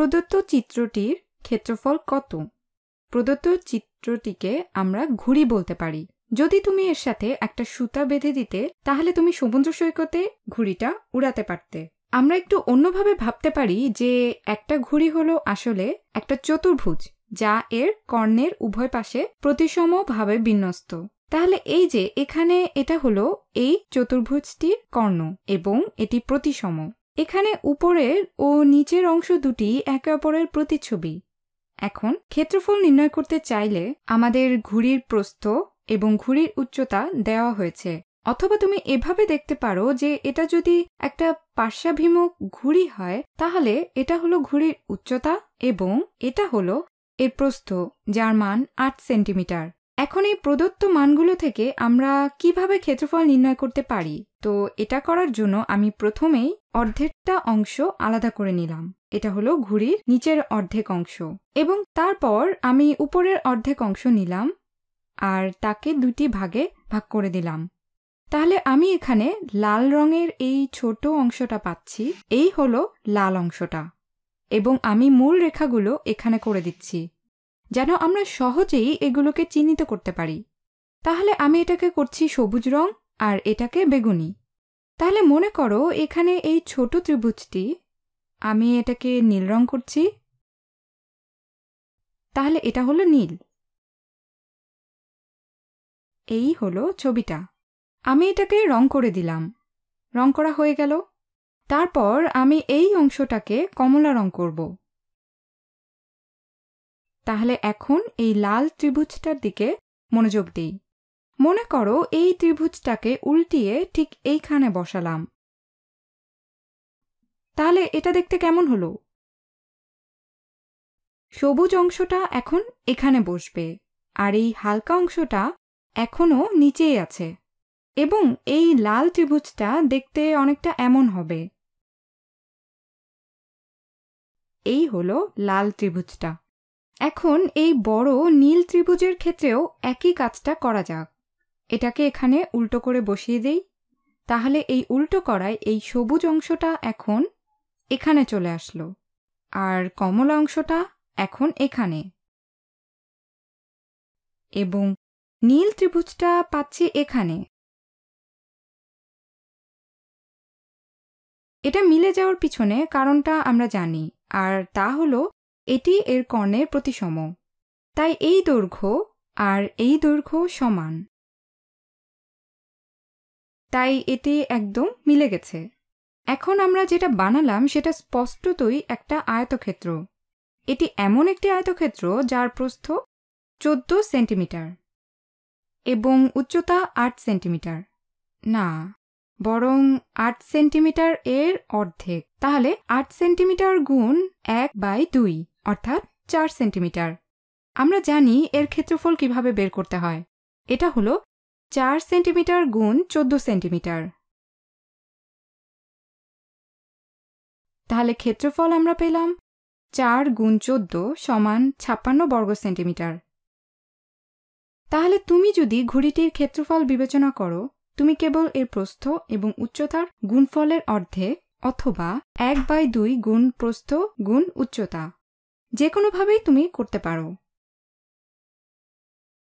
প্রদত্ত চিত্রটির ক্ষেত্রফল কত? প্রদত্ত চিত্রটিকে আমরা ঘুড়ি বলতে পারি। যদি তুমি এর সাথে একটা সুতা বেঁধে দিতে তাহলে তুমি সমুদ্র সৈকতে ঘুড়িটা উড়াতে পারতে। আমরা একটু অন্যভাবে ভাবতে পারি যে একটা ঘুড়ি হলো আসলে একটা চতুর্ভুজ যা এর কর্ণের উভয় পাশে প্রতিসমভাবে বিন্যস্ত। তাহলে এই যে এখানে এটা হলো এই চতুর্ভুজটির কর্ণ এবং এটি প্রতিসম। এখানে উপরের ও নিচের অংশ দুটি একে অপরের প্রতিচ্ছবি। এখন ক্ষেত্রফল নির্ণয় করতে চাইলে আমাদের ঘুড়ির প্রস্থ এবং ঘুড়ির উচ্চতা দেওয়া হয়েছে। অথবা তুমি এভাবে দেখতে পারো যে এটা যদি একটা পার্শ্বাভিমুখ ঘুড়ি হয় তাহলে এটা হলো ঘুড়ির উচ্চতা এবং এটা হলো এর প্রস্থ, যার মান 8 সেন্টিমিটার। এখন এই প্রদত্ত মানগুলো থেকে আমরা কিভাবে ক্ষেত্রফল নির্ণয় করতে পারি? তো এটা করার জন্য আমি প্রথমেই অর্ধেকটা অংশ আলাদা করে নিলাম। এটা হলো ঘুড়ির নিচের অর্ধেক অংশ এবং তারপর আমি উপরের অর্ধেক অংশ নিলাম আর তাকে দুটি ভাগে ভাগ করে দিলাম। তাহলে আমি এখানে লাল রঙের এই ছোট অংশটা পাচ্ছি, এই হলো লাল অংশটা, এবং আমি মূল রেখাগুলো এখানে করে দিচ্ছি যেন আমরা সহজেই এগুলোকে চিহ্নিত করতে পারি। তাহলে আমি এটাকে করছি সবুজ রং আর এটাকে বেগুনি। তাহলে মনে করো এখানে এই ছোট ত্রিভুজটি, আমি এটাকে নীল রং করছি। তাহলে এটা হলো নীল। এই হলো ছবিটা। আমি এটাকে রং করে দিলাম। রং করা হয়ে গেল। তারপর আমি এই অংশটাকে কমলা রং করব। তাহলে এখন এই লাল ত্রিভুজটার দিকে মনোযোগ দিই। মনে করো এই ত্রিভুজটাকে উল্টিয়ে ঠিক এইখানে বসালাম। তাহলে এটা দেখতে কেমন হলো? সবুজ অংশটা এখন এখানে বসবে আর এই হালকা অংশটা এখনো নিচেই আছে এবং এই লাল ত্রিভুজটা দেখতে অনেকটা এমন হবে। এই হলো লাল ত্রিভুজটা। এখন এই বড় নীল ত্রিভুজের ক্ষেত্রেও একই কাজটা করা যাক। এটাকে এখানে উল্টো করে বসিয়ে দেই। তাহলে এই উল্টো করায় এই সবুজ অংশটা এখন এখানে চলে আসলো আর কমলা অংশটা এখন এখানে, এবং নীল ত্রিভুজটা পাচ্ছি এখানে। এটা মিলে যাওয়ার পিছনে কারণটা আমরা জানি, আর তা হলো এটি এর কর্ণের প্রতিসম। তাই এই দৈর্ঘ্য আর এই দৈর্ঘ্য সমান। তাই এটি একদম মিলে গেছে। এখন আমরা যেটা বানালাম সেটা স্পষ্টতই একটা আয়তক্ষেত্র। এটি এমন একটি আয়তক্ষেত্র যার প্রস্থ 14 সেন্টিমিটার এবং উচ্চতা 8 সেন্টিমিটার। না, বরং 8 সেন্টিমিটার এর অর্ধেক। তাহলে 8 সেন্টিমিটার গুণ 1/2 অর্থাৎ 4 সেন্টিমিটার। আমরা জানি এর ক্ষেত্রফল কিভাবে বের করতে হয়। এটা হলো 4 সেন্টিমিটার গুণ 14 সেন্টিমিটার। তাহলে ক্ষেত্রফল আমরা পেলাম 4 গুণ 14 সমান 56 বর্গ সেন্টিমিটার। তাহলে তুমি যদি ঘুড়িটির ক্ষেত্রফল বিবেচনা করো, তুমি কেবল এর প্রস্থ এবং উচ্চতার গুণফলের অর্ধেক অথবা 1/2 গুণ প্রস্থ গুণ উচ্চতা যে কোনোভাবেই তুমি করতে পারো।